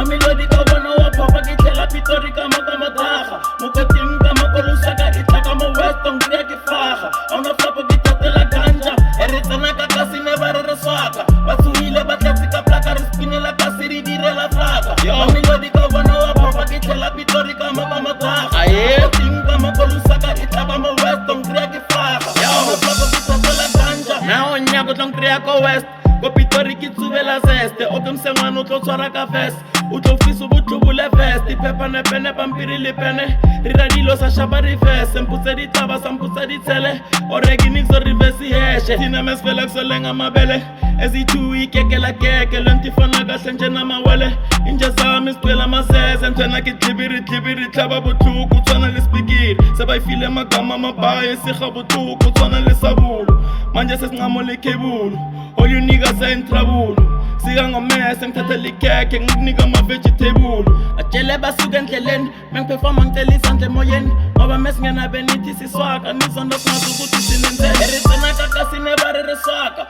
Mamelodi ka bona wa papa ke tshela Pitori ka madaga Mokoting ka mokolusaka ke tla ka mo Weston Grea ke faga Ona flapo ke tatela ganja re tsena ka kasine ba re swaka ba tsuhile ba tlatsi ka plaka re spinela ka se di direla flaka Mamelodi ka bona wa papa ke tshela Pitori ka madaga Mokoting ka mokolusaka ke tla ka mo Weston Grea ke faga Ona flapo ke tatela ganja na on nyako tlo Grea ko West Ko Pitori ke tsubela zeste O ke msengwana o tlo tshwara ka vest O tlo fisa botlobole vest Pepa ne pene pampiri le pene Rira dilo sa shaba reverse Mputse ditaba sa mputse ditshele O regi nix o reverse heshe Tina mes fela kusolenga mabele Ezi-2 ikekela keke Lentifana ka senje na mawele Inje zami skwela masese Ntwena ke tlibiri Tlaba botluku Tswana le spikiri Seba ifile magama mabaye Sikha botluku Tswana le sabulu Manje sesingamo le kebulu All you niggas are in trouble Sika ngomese ngithatha likeke ngikunika ama-vegetable Atshele basuke endleleni mengiphefoma ngicela isandla emoyeni Ngoba mesingena benithi siswaka Nizondo singazi ukuthi sinenzele Eritsenaka kasine bare reswaka